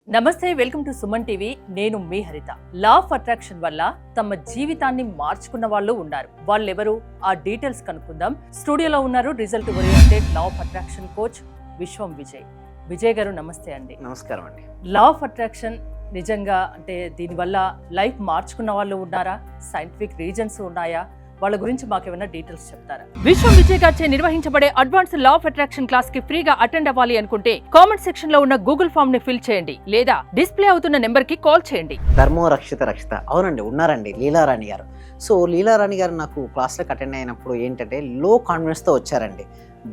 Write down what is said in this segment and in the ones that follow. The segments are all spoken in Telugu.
నమస్తే, వెల్కమ్ టు సుమన్ టీవీ. నేను మీ హరిత. లా ఆఫ్ అట్రాక్షన్ వల్ల తమ జీవితాన్ని మార్చుకున్న వాళ్ళు ఉన్నారు. వాళ్ళెవరు? ఆ డీటెయిల్స్ కనుక్కుందాం. స్టూడియోలో ఉన్నారు result oriented law of attraction coach విశ్వం విజయ్. విజయ్ గారు నమస్తే అండి. నమస్కారం అండి. లా ఆఫ్ అట్రాక్షన్ నిజంగా అంటే దీనివల్ల లైఫ్ మార్చుకున్న వాళ్ళు ఉన్నారా? సైంటిఫిక్ రీజన్స్ ఉన్నాయా? వాళ్ళ గురించి మాకేమైనా డీటెయిల్స్ చెప్తారా? విశ్వం విజయ్ గారిచే నిర్వహించబడే advance law of attraction class కి ఫ్రీగా అటెండ్ అవ్వాలి అనుకుంటే కామెంట్ సెక్షన్ లో ఉన్న గూగుల్ ఫామ్ ని ఫిల్ చేయండి, లేదా డిస్ప్లే అవుతున్న నెంబర్ కి కాల్ చేయండి. ధర్మో రక్షిత రక్షిత. అవునండి, ఉన్నారండి లీలారాణి గారు. సో లీలారాణి గారు నాకు క్లాస్లోకి అటెండ్ అయినప్పుడు ఏంటంటే లో కాన్ఫిడెన్స్తో వచ్చారండి.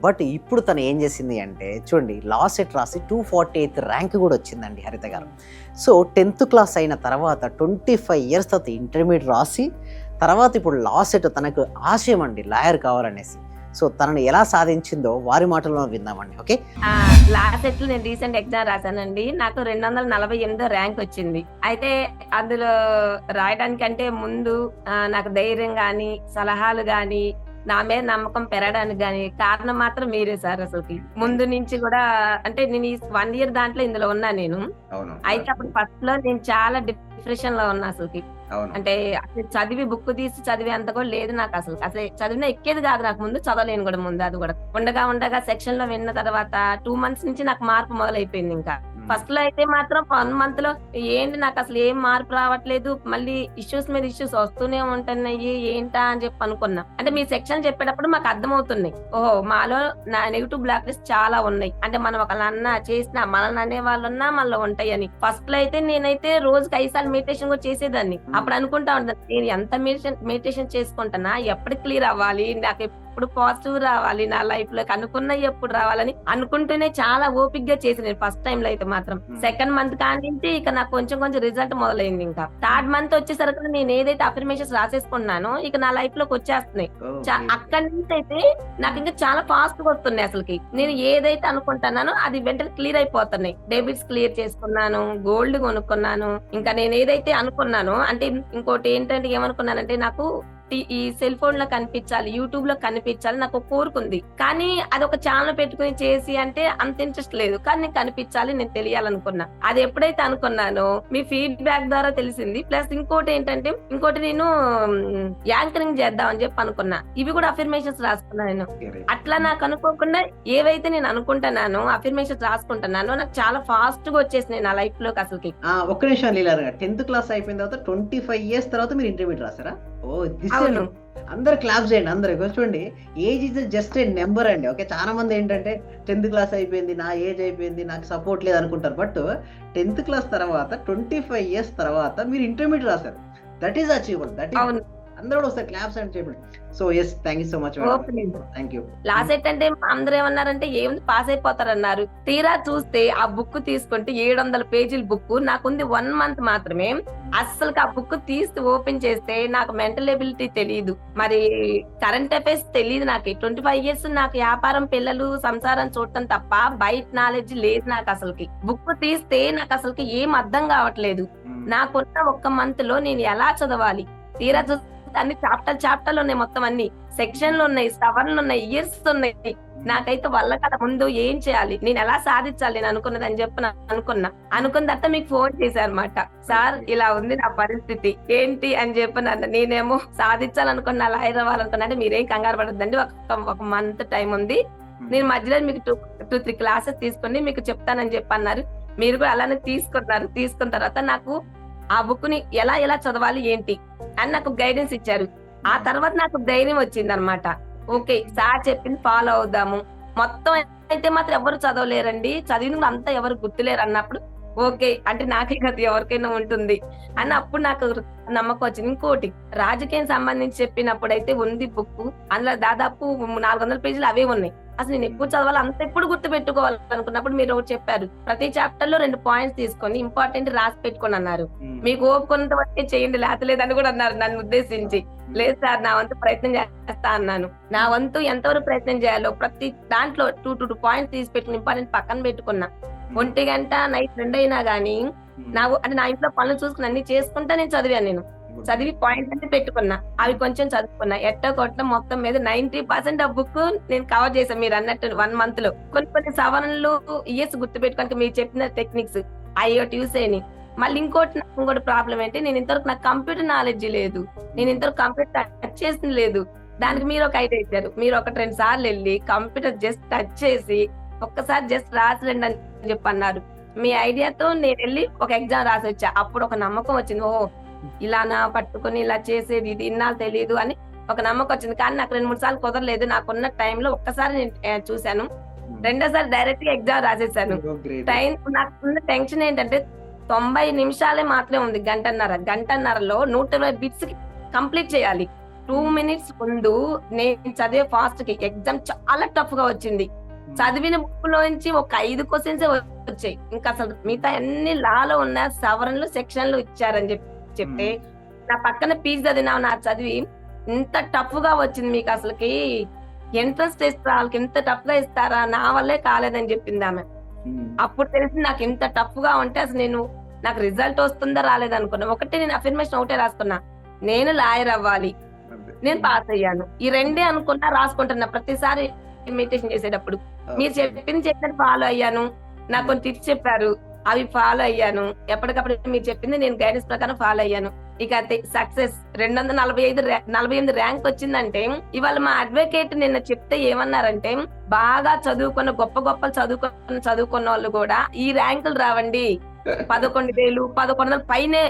బట్ ఇప్పుడు తను ఏం చేసింది అంటే చూడండి, లా సెట్ రాసి 248th ర్యాంక్ కూడా వచ్చిందండి హరిత గారు. సో 10th క్లాస్ అయిన తర్వాత 25 years తర్వాత ఇంటర్మీడియట్ రాసి తర్వాత ఇప్పుడు లా సెట్ తనకు ఆశయం అండి, లాయర్ కావాలనేసి. సో తనని ఎలా సాధించిందో వారి మాటల్లో విందామండి. ఓకే, లా సెట్ నేను రీసెంట్ ఎగ్జామ్ రాశానండి. నాకు 248 ర్యాంక్ వచ్చింది. అయితే అందులో రాయడానికంటే ముందు నాకు ధైర్యం గాని సలహాలు గాని నా మీద నమ్మకం పెరగడానికి గాని కారణం మాత్రం మీరే సార్. అసలుకి ముందు నుంచి కూడా అంటే నేను ఈ 1 year దాంట్లో ఇందులో ఉన్నా నేను. అయితే అప్పుడు ఫస్ట్ లో నేను చాలా డిప్రెషన్ లో ఉన్నా అసలుకి. అంటే అసలు చదివి బుక్ తీసి చదివే అంత కూడా లేదు నాకు. అసలు చదివినా ఎక్కేది కాదు నాకు. ముందు చదవలేను కూడా ముందు. అది కూడా ఉండగా సెక్షన్ లో విన్న తర్వాత 2 months నుంచి నాకు మార్పు మొదలైపోయింది. ఇంకా ఫస్ట్ లో అయితే మాత్రం 1 month లో ఏంటి నాకు అసలు ఏం మార్పు రావట్లేదు, మళ్ళీ ఇష్యూస్ మీద ఇష్యూస్ వస్తూనే ఉంటున్నాయి, ఏంటా అని చెప్పి అనుకున్నా. అంటే మీ సెక్షన్ చెప్పేటప్పుడు మాకు అర్థమవుతున్నాయి, ఓహో మాలో నెగిటివ్ బ్లాక్ లిస్ట్ చాలా ఉన్నాయి. అంటే మనం ఒకళ్ళన్నా చేసినా మనల్ని అనే వాళ్ళున్నా మనలో ఉంటాయి అని. ఫస్ట్ లో అయితే నేనైతే రోజుకి 5 సార్లు మెడిటేషన్ కూడా చేసేదాన్ని. అప్పుడు అనుకుంటా ఉంటాను, నేను ఎంత మెడిటేషన్ చేసుకుంటున్నా, ఎప్పుడు క్లియర్ అవ్వాలి, నాకు ఎప్పుడు పాజిటివ్ రావాలి నా లైఫ్ లోకి, అనుకున్న ఎప్పుడు రావాలని అనుకుంటూనే చాలా ఓపిక్ గా చేసి నేను ఫస్ట్ టైం లో అయితే మాత్రం. 2nd month కానించి ఇక నాకు కొంచెం రిజల్ట్ మొదలైంది. ఇంకా 3rd month వచ్చేసరికి నేను ఏదైతే అఫర్మేషన్స్ రాసేసుకున్నానో ఇక నా లైఫ్ లోకి వచ్చేస్తున్నాయి. అక్కడి నుంచి అయితే నాకు ఇంకా చాలా ఫాస్ట్ గా వస్తున్నాయి. అసలుకి నేను ఏదైతే అనుకుంటున్నానో అది వెంటనే క్లియర్ అయిపోతున్నాయి. డెబిట్స్ క్లియర్ చేసుకున్నాను, గోల్డ్ కొనుక్కున్నాను. ఇంకా నేను ఏదైతే అనుకున్నానో, అంటే ఇంకోటి ఏంటంటే ఏమనుకున్నానంటే నాకు ఈ సెల్ ఫోన్ లో కనిపించాలి, యూట్యూబ్ లో కనిపించాలి, నాకు ఒక కోరుకుంది. కానీ అది ఒక ఛానల్ పెట్టుకుని చేసి అంటే అంత ఇంట్రెస్ట్ లేదు. కానీ నేను కనిపించాలి, నేను తెలియాలనుకున్నా. అది ఎప్పుడైతే అనుకున్నానో మీ ఫీడ్బ్యాక్ ద్వారా తెలిసింది. ప్లస్ ఇంకోటి నేను యాంకరింగ్ చేద్దామని చెప్పి అనుకున్నా. ఇవి కూడా అఫర్మేషన్స్ రాసుకున్నా నేను. అట్లా నాకు అనుకోకుండా ఏవైతే నేను అనుకుంటున్నానో అఫర్మేషన్స్ రాసుకుంటున్నానో నాకు చాలా ఫాస్ట్ గా వచ్చేసినాయి నా లైఫ్ లోకి. అసలుకి ఒక్క నిమిషం లీలారా, 10th క్లాస్ అయిపోయిన తర్వాత 25 years తర్వాత మీరు ఇంటర్మీడియట్ రాసారా? అందరు క్లాప్ చేయండి. అందరు చూడండి, age is just a number అండి. ఓకే, చాలా మంది ఏంటంటే 10th క్లాస్ అయిపోయింది, నా ఏజ్ అయిపోయింది, నాకు సపోర్ట్ లేదు అనుకుంటారు. బట్ 10th క్లాస్ తర్వాత 25 years తర్వాత మీరు ఇంటర్మీడియట్ రాశారు. That is achievable. That is అందరూ వస్తారు క్లాప్స్ అని చెప్పండి. So yes, thank you so much. Thank you. Last set అంటే అందరూ ఏమన్నారంటే ఏముంది పాస్ అయిపోతారన్నారు. తీరా చూస్తే ఆ బుక్ తీసుకుంటే 700 పేజీల బుక్ నాకుంది 1 month మాత్రమే. అస్సలు ఆ బుక్ తీసి ఓపెన్ చేస్తే నాకు మెంటల్ ఎబిలిటీ తెలియదు, మరి కరెంట్ అఫైర్స్ తెలియదు. నాకు 25 years నాకు వ్యాపారం, పిల్లలు, సంసారం చూడటం తప్ప బయట నాలెడ్జ్ లేదు నాకు. అసలుకి బుక్ తీస్తే నాకు అసలుకి ఏం అర్థం కావట్లేదు. నాకున్న 1 month లో నేను ఎలా చదవాలి? తీరా అన్ని చాప్టర్లు ఉన్నాయి, మొత్తం అన్ని సెక్షన్లు ఉన్నాయి, సవర్లు ఉన్నాయి, ఇయర్స్ ఉన్నాయి. నాకైతే వల్ల కదా. ముందు ఏం చేయాలి, నేను ఎలా సాధించాలి నేను అనుకున్నది అని చెప్పి అనుకున్న తర్వాత మీకు ఫోన్ చేశారన్నమాట. సార్ ఇలా ఉంది నా పరిస్థితి ఏంటి అని చెప్పి నేనేమో సాధించాలనుకున్నా, లాయర్ అవ్వాలనుకున్నా. అంటే మీరేం కంగారు పడద్దండి, ఒక మంత్ టైం ఉంది, నేను మధ్యలో మీకు 2-3 classes తీసుకుని మీకు చెప్తానని చెప్పి అన్నారు. మీరు కూడా అలానే తీసుకున్నారు. తీసుకున్న తర్వాత నాకు ఆ బుక్ ని ఎలా చదవాలి ఏంటి అని నాకు గైడెన్స్ ఇచ్చారు. ఆ తర్వాత నాకు ధైర్యం వచ్చింది అనమాట. ఓకే, సార్ చెప్పింది ఫాలో అవుదాము. మొత్తం అయితే మాత్రం ఎవరు చదవలేరండి, చదివిన అంతా ఎవరు గుర్తులేరు అన్నప్పుడు ఓకే అంటే నాకే కదా ఎవరికైనా ఉంటుంది అని అప్పుడు నాకు నమ్మకం వచ్చింది. ఇంకోటి రాజకీయం సంబంధించి చెప్పినప్పుడు అయితే ఉంది బుక్, అందులో దాదాపు 400 పేజీలు అవే ఉన్నాయి. అసలు నేను ఎప్పుడు చదవాలి, అంత ఎప్పుడు గుర్తు పెట్టుకోవాలి అనుకున్నప్పుడు మీరు చెప్పారు, ప్రతి చాప్టర్ లో 2 points తీసుకొని ఇంపార్టెంట్ రాసి పెట్టుకొని అన్నారు. మీకు ఓపుకున్నంత వరకే చేయండి, లేదని కూడా అన్నారు నన్ను ఉద్దేశించి. లేదు సార్, నా వంతు ప్రయత్నం చేస్తా అన్నాను. నా వంతు ఎంతవరకు ప్రయత్నం చేయాలో ప్రతి దాంట్లో 2 points తీసి పెట్టుకుని ఇంపార్టెంట్ పక్కన పెట్టుకున్నా. 1 గంట నైట్ 2 అయినా గానీ నా ఇంట్లో పనులు చూసుకుని అన్ని చేసుకుంటా నేను చదివాను. నేను చదివి పాయింట్స్ అంటే పెట్టుకున్నా, అవి కొంచెం చదువుకున్నా. ఎట్టో కొట్ట మొత్తం మీద 90% ఆ బుక్ నేను కవర్ చేశాను. మీరు అన్నట్టు 1 month లో కొన్ని సవరణలు ఇయర్స్ గుర్తు పెట్టుకోనికి మీరు చెప్పిన టెక్నిక్స్ అయ్యో ట్యూసేని. మళ్ళీ ఇంకోటి ప్రాబ్లం ఏంటి, నేను ఇంతవరకు నాకు కంప్యూటర్ నాలెడ్జ్ లేదు, నేను ఇంతవరకు కంప్యూటర్ టచ్ చేసింది లేదు. దానికి మీరు ఒక ఐడియా ఇచ్చారు. మీరు 1-2 సార్లు వెళ్ళి కంప్యూటర్ జస్ట్ టచ్ చేసి ఒక్కసారి జస్ట్ రాసి రండి అని చెప్పి అన్నారు. మీ ఐడియాతో నేను వెళ్ళి ఒక ఎగ్జామ్ రాసి వచ్చా. అప్పుడు ఒక నమ్మకం వచ్చింది, ఓహో ఇలానా పట్టుకొని ఇలా చేసేది, ఇది ఇన్నాళ్ళు తెలియదు అని ఒక నమ్మకం వచ్చింది. కానీ నాకు 2-3 సార్లు కుదరలేదు. నాకున్న టైంలో ఒక్కసారి నేను చూశాను, రెండోసారి డైరెక్ట్ గా ఎగ్జామ్ రాసేసాను. టైం నాకున్న టెన్షన్ ఏంటంటే 90 నిమిషాలే మాత్రమే ఉంది, గంటన్నరలో 120 బిట్స్ కంప్లీట్ చేయాలి. 2 minutes ముందు నేను చదివే ఫాస్ట్ కి ఎగ్జామ్ చాలా టఫ్ గా వచ్చింది. చదివిన బుక్ లోంచి ఒక 5 క్వశ్చన్స్ వచ్చాయి. ఇంకా అసలు మిగతా అన్ని లాలో ఉన్న సవరణలు సెక్షన్లు ఇచ్చారని చెప్తే నా పక్కన పీజీ చదివినా నా చదివి ఇంత టఫ్ గా వచ్చింది, మీకు అసలుకి ఎంట్రన్స్ టెస్ట్ వాళ్ళకి ఇంత టఫ్ గా ఇస్తారా, నా వల్లే కాలేదని చెప్పింది ఆమె. అప్పుడు తెలిసి నాకు ఇంత టఫ్ గా ఉంటే అసలు నాకు రిజల్ట్ వస్తుందా రాలేదనుకున్నా. నేను అఫర్మేషన్ ఒకటే రాసుకున్నా, నేను లాయర్ అవ్వాలి, నేను పాస్ అయ్యాను. ఈ రెండే అనుకున్నా, రాసుకుంటున్నా ప్రతిసారి మెడిటేషన్ చేసేటప్పుడు. మీరు చెప్పినట్టు ఫాలో అయ్యాను, నాకు కొన్ని టిప్స్ చెప్పారు, అవి ఫాలో అయ్యాను. ఎప్పటికప్పుడు మీరు చెప్పింది నేను గైడెన్స్ ప్రకారం ఫాలో అయ్యాను. ఇక సక్సెస్ 248 ర్యాంక్ వచ్చిందంటే, ఇవాళ మా అడ్వకేట్ నిన్న చెప్తే ఏమన్నారంటే, బాగా చదువుకున్న గొప్ప చదువుకున్న వాళ్ళు కూడా ఈ ర్యాంకులు రావండి, 11,000 1100 పైనే,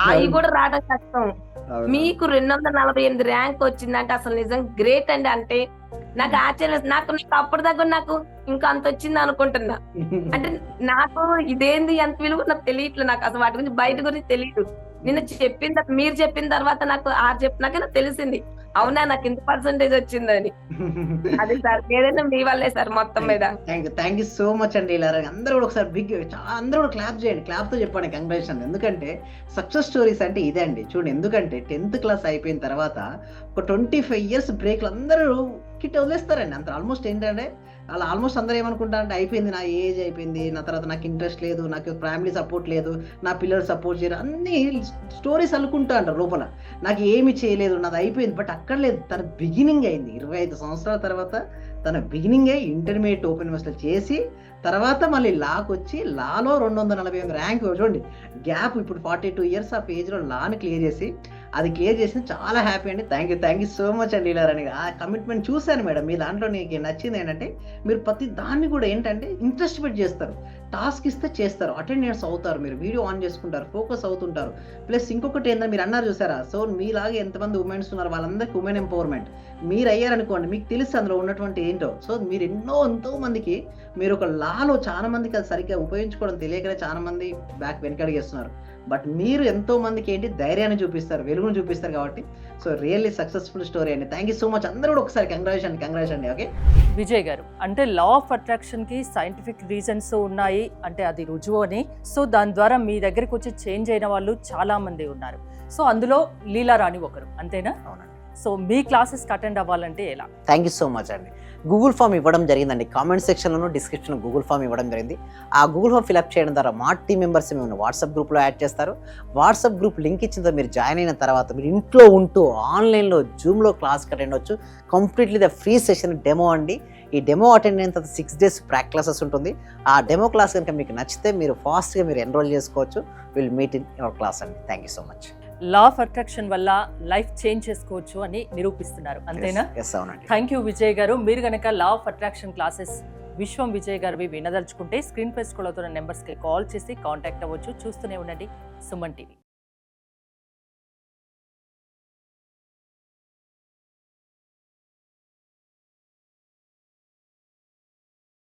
అవి కూడా రావడం కష్టం. మీకు 248 ర్యాంక్ వచ్చిందంటే అసలు నిజం గ్రేట్ అండి. అంటే నాకు ఆశ్చర్యం, నాకు అప్పటిదాకా నాకు ఇంకా అంత వచ్చింది అనుకుంటున్నా. అంటే నాకు ఇదేంది అంత విలువ నాకు తెలియట్లేదు, నాకు అసలు వాటి గురించి బయట గురించి తెలియదు. మీరు చెప్పిన తర్వాత నాకు చెప్పినాక నాకు తెలిసింది, అవునా నాకు ఇంత పర్సెంటేజ్ వచ్చిందని. అది సార్ ఏదైనా మీ వల్లే సార్ మొత్తం మీద. థ్యాంక్ యూ సో మచ్ అండి. ఇలా అందరూ కూడా ఒకసారి అందరూ కూడా క్లాప్ చేయండి, క్లాప్ తో చెప్పండి కంగ్రాచులేషన్. ఎందుకంటే సక్సెస్ స్టోరీస్ అంటే ఇదే అండి. చూడండి, ఎందుకంటే 10th క్లాస్ అయిపోయిన తర్వాత ఒక 25 years బ్రేక్లు అందరూ కిట్ వదిలేస్తారండి. అంత ఆల్మోస్ట్ ఏంటంటే అలా ఆల్మోస్ట్ అందరూ ఏమనుకుంటారంటే, అయిపోయింది నా ఏజ్ అయిపోయింది, నా తర్వాత నాకు ఇంట్రెస్ట్ లేదు, నాకు ఫ్యామిలీ సపోర్ట్ లేదు, నా పిల్లలు సపోర్ట్ చేయరు, అన్ని స్టోరీస్ అల్లుకుంటా అంటారు లోపల. నాకు ఏమి చేయలేదు, నాది అయిపోయింది. బట్ అక్కడ లేదు, తన బిగినింగ్ అయింది 25 సంవత్సరాల తర్వాత. తన బిగినింగే ఇంటర్మీడియట్ ఓపెన్ యూనివర్సిటీ చేసి తర్వాత మళ్ళీ లాకి వచ్చి లాలో 248 ర్యాంక్. చూడండి గ్యాప్, ఇప్పుడు 42 years ఆఫ్ ఏజ్లో లాని క్లియర్ చేసి అది క్లియర్ చేసి చాలా హ్యాపీ అండి. థ్యాంక్ యూ సో మచ్ అండి. ఇలా ఆ కమిట్మెంట్ చూశాను మేడం. మీ దాంట్లో నీకు నచ్చింది ఏంటంటే, మీరు ప్రతి దాన్ని కూడా ఏంటంటే ఇంట్రెస్ట్ పెట్టి చేస్తారు, టాస్క్ ఇస్తే చేస్తారు, అటెండెన్స్ అవుతారు, మీరు వీడియో ఆన్ చేసుకుంటారు, ఫోకస్ అవుతుంటారు. ప్లస్ ఇంకొకటి ఏంటంటే, మీరు అన్నారు చూసారా, సో మీలాగే ఎంతమంది ఉమెన్స్ ఉన్నారు వాళ్ళందరికీ ఉమెన్ ఎంపవర్మెంట్ మీరు అయ్యారనుకోండి, మీకు తెలుసు అందులో ఉన్నటువంటి ఏంటో. సో మీరు ఎంతో మందికి, మీరు ఒక లాలో చాలా మందికి అది సరిగ్గా ఉపయోగించుకోవడం తెలియకనే చాలా మంది వెనకడిగేస్తున్నారు. బట్ మీరు ఎంతో మందికి ఏంటి ధైర్యాన్ని చూపిస్తారు, వెలుగును చూపిస్తారు. కాబట్టి సో రియల్లీ సక్సెస్ఫుల్ స్టోరీ అండి. Thank you so much. అందరూ కూడా ఒకసారి కంగ్రాచులేషన్ అండి. ఓకే విజయ్ గారు, అంటే లా ఆఫ్ అట్రాక్షన్ కి సైంటిఫిక్ రీజన్స్ ఉన్నాయి, అంటే అది రుజువు అని. సో దాని ద్వారా మీ దగ్గరికి వచ్చి చేంజ్ అయిన వాళ్ళు చాలా మంది ఉన్నారు. సో అందులో లీలారాణి ఒకరు, అంతేనా? అవునండి. సో మీ క్లాసెస్కి అటెండ్ అవ్వాలంటే ఎలా? థ్యాంక్ యూ సో మచ్ అండి. గూగుల్ ఫామ్ ఇవ్వడం జరిగిందండి. కామెంట్ సెక్షన్లోనూ డిస్క్రిప్షన్లో గూగుల్ ఫామ్ ఇవ్వడం జరిగింది. ఆ గూగుల్ ఫామ్ ఫిల్అప్ చేయడం ద్వారా మా టీం మెంబర్స్ మేము వాట్సాప్ గ్రూప్లో యాడ్ చేస్తారు. వాట్సాప్ గ్రూప్ లింక్ ఇచ్చిన తర్వాత మీరు జాయిన్ అయిన తర్వాత మీరు ఇంట్లో ఉంటూ ఆన్లైన్లో జూమ్లో క్లాస్కి అటెండ్ అవ్వచ్చు. Completely the free session demo అండి. ఈ డెమో అటెండ్ అయిన తర్వాత 6 days ప్రాక్టీస్ క్లాసెస్ ఉంటుంది. ఆ డెమో క్లాస్ కనుక మీకు నచ్చితే మీరు ఫాస్ట్గా మీరు ఎన్రోల్ చేసుకోవచ్చు. Will meet in your class అండి. Thank you so much. Law of attraction వల్ల లైఫ్ చేంజ్ చేసుకోవచ్చు అని నిరూపిస్తున్నారు, అంతేనా? ఎస్, అవునండి. థ్యాంక్ యూ విజయ్ గారు. మీరు కనుక లా ఆఫ్ అట్రాక్షన్ క్లాసెస్ విశ్వం విజయ్ గారివి వినదలుచుకుంటే స్క్రీన్ పై స్క్రోల్ అవుతున్న నెంబర్స్కి కాల్ చేసి కాంటాక్ట్ అవ్వచ్చు. చూస్తూనే ఉండండి సుమన్ టీవీ.